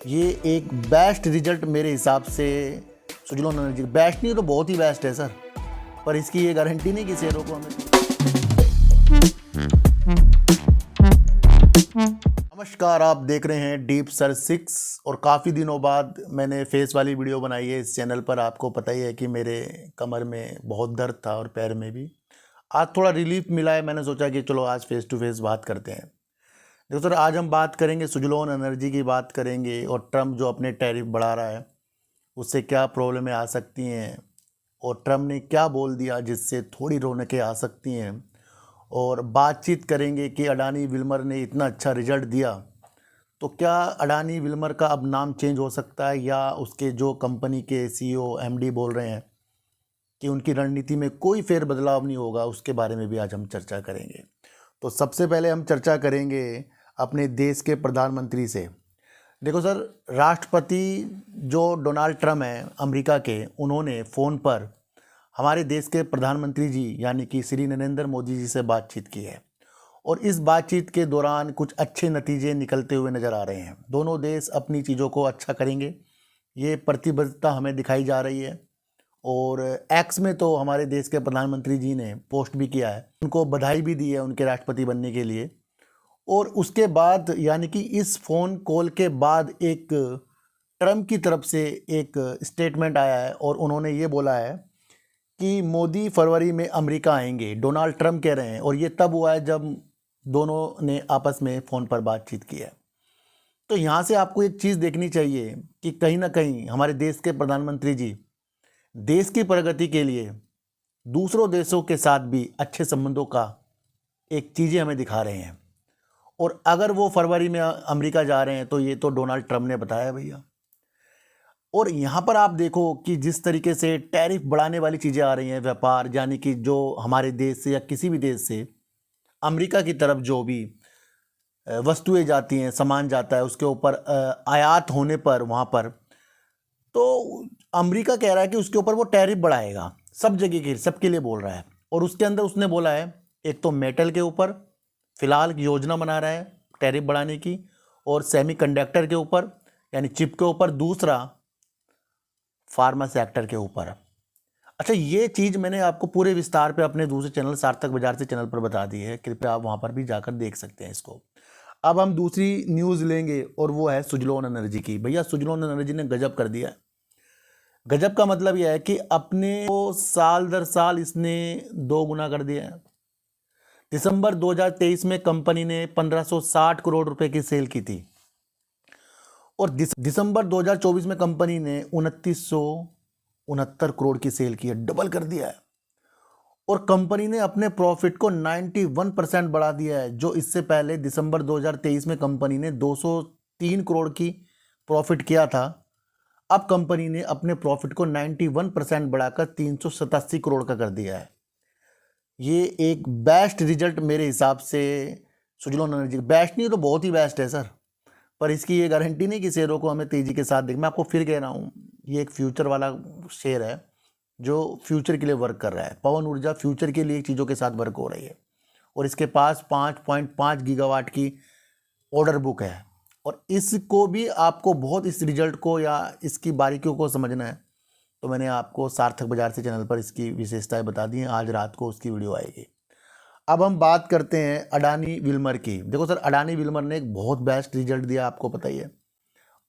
ये एक best result मेरे हिसाब से सुजलोन एनर्जी, बेस्ट नहीं तो बहुत ही बेस्ट है सर, पर इसकी ये गारंटी नहीं कि शेयरों को हमें। नमस्कार, आप देख रहे हैं डीप सर 6 और काफ़ी दिनों बाद मैंने फेस वाली वीडियो बनाई है इस चैनल पर। आपको पता ही है कि मेरे कमर में बहुत दर्द था और पैर में भी। आज थोड़ा रिलीफ मिला है, मैंने सोचा कि चलो आज फेस टू फेस बात करते हैं। देखो सर, आज हम बात करेंगे सुजलोन एनर्जी की बात करेंगे और ट्रम्प जो अपने टैरिफ बढ़ा रहा है उससे क्या प्रॉब्लमें आ सकती हैं और ट्रम्प ने क्या बोल दिया जिससे थोड़ी रौनकें आ सकती हैं। और बातचीत करेंगे कि अडानी विल्मर ने इतना अच्छा रिजल्ट दिया तो क्या अडानी विल्मर का अब नाम चेंज हो सकता है या उसके जो कंपनी के सीईओ एमडी बोल रहे हैं कि उनकी रणनीति में कोई फेर बदलाव नहीं होगा, उसके बारे में भी आज हम चर्चा करेंगे। तो सबसे पहले हम चर्चा करेंगे अपने देश के प्रधानमंत्री से। देखो सर, राष्ट्रपति जो डोनाल्ड ट्रम्प हैं अमेरिका के, उन्होंने फ़ोन पर हमारे देश के प्रधानमंत्री जी यानी कि श्री नरेंद्र मोदी जी से बातचीत की है और इस बातचीत के दौरान कुछ अच्छे नतीजे निकलते हुए नज़र आ रहे हैं। दोनों देश अपनी चीज़ों को अच्छा करेंगे, ये प्रतिबद्धता हमें दिखाई जा रही है। और एक्स में तो हमारे देश के प्रधानमंत्री जी ने पोस्ट भी किया है, उनको बधाई भी दी है उनके राष्ट्रपति बनने के लिए। और उसके बाद यानी कि इस फ़ोन कॉल के बाद एक ट्रम्प की तरफ से एक स्टेटमेंट आया है और उन्होंने ये बोला है कि मोदी फरवरी में अमेरिका आएंगे, डोनाल्ड ट्रम्प कह रहे हैं। और ये तब हुआ है जब दोनों ने आपस में फ़ोन पर बातचीत की है। तो यहाँ से आपको एक चीज़ देखनी चाहिए कि कहीं ना कहीं हमारे देश के प्रधानमंत्री जी देश की प्रगति के लिए दूसरों देशों के साथ भी अच्छे संबंधों का एक चीज़ें हमें दिखा रहे हैं। और अगर वो फरवरी में अमेरिका जा रहे हैं तो ये तो डोनाल्ड ट्रम्प ने बताया भैया। और यहाँ पर आप देखो कि जिस तरीके से टैरिफ बढ़ाने वाली चीज़ें आ रही हैं, व्यापार यानी कि जो हमारे देश से या किसी भी देश से अमेरिका की तरफ जो भी वस्तुएं जाती हैं, सामान जाता है, उसके ऊपर आयात होने पर वहाँ पर तो अमेरिका कह रहा है कि उसके ऊपर वो टैरिफ बढ़ाएगा, सब जगह के सबके लिए बोल रहा है। और उसके अंदर उसने बोला है एक तो मेटल के ऊपर फिलहाल योजना बना रहा है टैरिफ बढ़ाने की, और सेमीकंडक्टर के ऊपर यानी चिप के ऊपर, दूसरा फार्मा सेक्टर के ऊपर। अच्छा, ये चीज़ मैंने आपको पूरे विस्तार पे अपने दूसरे चैनल सार्थक बाजार से चैनल पर बता दी है, कृपया आप वहाँ पर भी जाकर देख सकते हैं इसको। अब हम दूसरी न्यूज़ लेंगे और वो है सुजलोन एनर्जी की। भैया सुजलोन एनर्जी ने गजब कर दिया है। गजब का मतलब यह है कि अपने को साल दर साल इसने 2 गुना कर दिया है। दिसंबर 2023 में कंपनी ने 1560 करोड़ रुपए की सेल की थी और दिसंबर 2024 में कंपनी ने 2969 करोड़ की सेल की है, डबल कर दिया है। और कंपनी ने अपने प्रॉफिट को 91% बढ़ा दिया है। जो इससे पहले दिसंबर 2023 में कंपनी ने 203 करोड़ की प्रॉफिट किया था, अब कंपनी ने अपने प्रॉफिट को 91% बढ़ाकर 387 करोड़ का कर दिया है। ये एक बेस्ट रिजल्ट मेरे हिसाब से सुजलोन एनर्जी, बेस्ट नहीं तो बहुत ही बेस्ट है सर, पर इसकी ये गारंटी नहीं कि शेयरों को हमें तेज़ी के साथ देख। मैं आपको फिर कह रहा हूँ, ये एक फ्यूचर वाला शेयर है जो फ्यूचर के लिए वर्क कर रहा है। पवन ऊर्जा फ्यूचर के लिए चीज़ों के साथ वर्क हो रही है और इसके पास 5.5 गीगावाट की ऑर्डर बुक है। और इसको भी आपको बहुत इस रिजल्ट को या इसकी बारीकियों को समझना है तो मैंने आपको सार्थक बाजार से चैनल पर इसकी विशेषताएं बता दी हैं। आज रात को उसकी वीडियो आएगी। अब हम बात करते हैं अडानी विल्मर की। देखो सर, अडानी विल्मर ने एक बहुत बेस्ट रिजल्ट दिया, आपको पता ही है।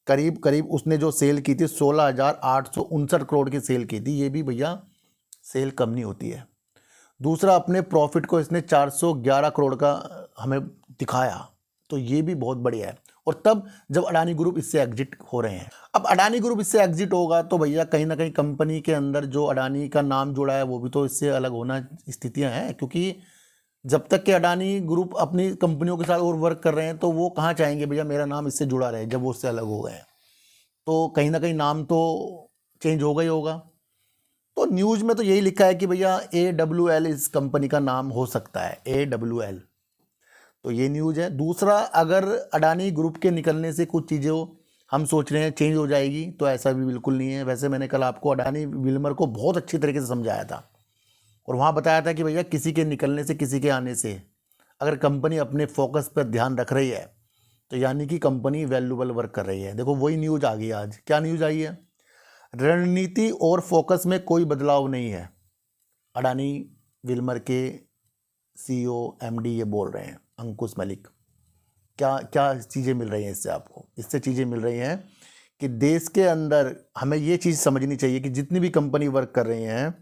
करीब करीब उसने जो सेल की थी 16,859 करोड़ की सेल की थी। ये भी भैया सेल कम नहीं होती है। दूसरा, अपने प्रॉफिट को इसने 411 करोड़ का हमें दिखाया, तो ये भी बहुत बढ़िया है। और तब जब अडानी ग्रुप इससे एग्जिट हो रहे हैं। अब अडानी ग्रुप इससे एग्जिट होगा तो भैया कहीं ना कहीं कंपनी के अंदर जो अडानी का नाम जुड़ा है वो भी तो इससे अलग होना स्थितियां हैं, क्योंकि जब तक कि अडानी ग्रुप अपनी कंपनियों के साथ और वर्क कर रहे हैं तो वो कहाँ चाहेंगे भैया मेरा नाम इससे जुड़ा रहे। जब वो उससे अलग हो गए हैं तो कहीं ना कहीं नाम तो चेंज होगा ही होगा। तो न्यूज़ में तो यही लिखा है कि भैया AWL इस कंपनी का नाम हो सकता है, AWL। तो ये न्यूज़ है। दूसरा, अगर अडानी ग्रुप के निकलने से कुछ चीज़ें हम सोच रहे हैं चेंज हो जाएगी, तो ऐसा भी बिल्कुल नहीं है। वैसे मैंने कल आपको अडानी विल्मर को बहुत अच्छी तरीके से समझाया था और वहाँ बताया था कि भैया किसी के निकलने से, किसी के आने से, अगर कंपनी अपने फोकस पर ध्यान रख रही है तो यानी कि कंपनी वैल्यूबल वर्क कर रही है। देखो वही न्यूज आ गई आज। क्या न्यूज आई है? रणनीति और फोकस में कोई बदलाव नहीं है। अडानी विल्मर के CEO MD ये बोल रहे हैं, अंकुश मलिक। क्या क्या चीज़ें मिल रही हैं इससे आपको? इससे चीज़ें मिल रही हैं कि देश के अंदर हमें ये चीज़ समझनी चाहिए कि जितनी भी कंपनी वर्क कर रही हैं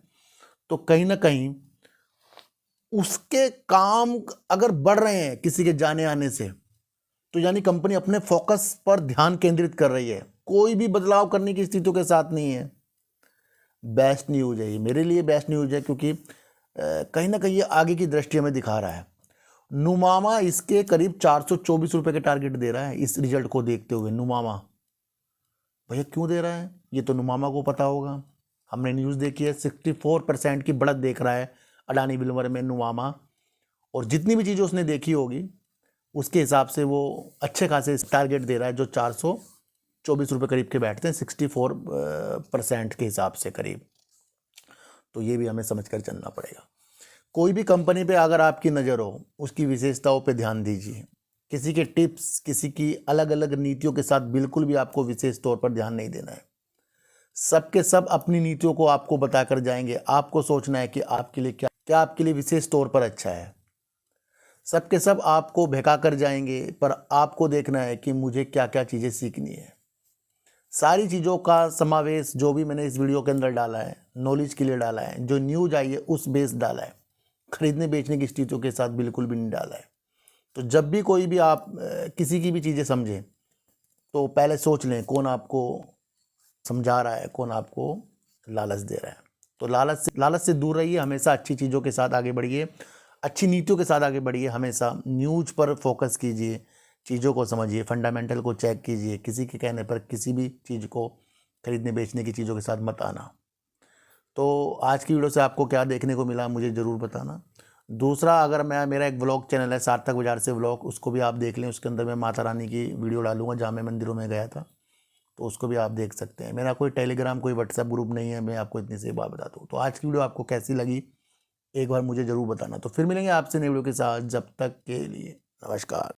तो कहीं ना कहीं उसके काम अगर बढ़ रहे हैं किसी के जाने आने से, तो यानी कंपनी अपने फोकस पर ध्यान केंद्रित कर रही है, कोई भी बदलाव करने की स्थितियों के साथ नहीं है। बेस्ट न्यूज़ है ये, मेरे लिए बेस्ट न्यूज़ है, क्योंकि कहीं ना कहीं ये आगे की दृष्टि हमें दिखा रहा है। नुमामा इसके करीब 424 रुपये के टारगेट दे रहा है इस रिजल्ट को देखते हुए। नुमामा भैया क्यों दे रहा है? ये तो नुमामा को पता होगा, हमने न्यूज़ देखी है। 64% की बढ़त देख रहा है अडानी विल्मर में नुमामा, और जितनी भी चीज़ें उसने देखी होगी उसके हिसाब से वो अच्छे खासे टारगेट दे रहा है, जो 424 रुपये करीब के बैठते हैं 64% के हिसाब से करीब। तो ये भी हमें समझ कर चलना पड़ेगा। कोई भी कंपनी पे अगर आपकी नज़र हो, उसकी विशेषताओं पे ध्यान दीजिए। किसी के टिप्स, किसी की अलग अलग नीतियों के साथ बिल्कुल भी आपको विशेष तौर पर ध्यान नहीं देना है। सबके सब अपनी नीतियों को आपको बताकर जाएंगे। आपको सोचना है कि आपके लिए क्या आपके लिए विशेष तौर पर अच्छा है। सबके सब आपको बहका कर जाएंगे, पर आपको देखना है कि मुझे क्या क्या चीज़ें सीखनी है। सारी चीज़ों का समावेश जो भी मैंने इस वीडियो के अंदर डाला है, नॉलेज के लिए डाला है। जो न्यूज आई है उस बेस डाला है, खरीदने बेचने की स्थितियों के साथ बिल्कुल भी नहीं डाला है। तो जब भी कोई भी आप किसी की भी चीज़ें समझें तो पहले सोच लें कौन आपको समझा रहा है, कौन आपको लालच दे रहा है। तो लालच से दूर रहिए, हमेशा अच्छी चीज़ों के साथ आगे बढ़िए, अच्छी नीतियों के साथ आगे बढ़िए। हमेशा न्यूज पर फोकस कीजिए, चीज़ों को समझिए, फंडामेंटल को चेक कीजिए। किसी के कहने पर किसी भी चीज़ को खरीदने बेचने की चीज़ों के साथ मत आना। तो आज की वीडियो से आपको क्या देखने को मिला मुझे ज़रूर बताना। दूसरा, अगर मेरा एक व्लॉग चैनल है सार्थक बाजार से व्लॉग, उसको भी आप देख लें। उसके अंदर मैं माता रानी की वीडियो डालूंगा जहाँ मैं मंदिरों में गया था, तो उसको भी आप देख सकते हैं। मेरा कोई टेलीग्राम, कोई व्हाट्सएप ग्रुप नहीं है, मैं आपको इतनी सी बात बता दूँ। तो आज की वीडियो आपको कैसी लगी एक बार मुझे ज़रूर बताना। तो फिर मिलेंगे आपसे नई वीडियो के साथ, जब तक के लिए नमस्कार।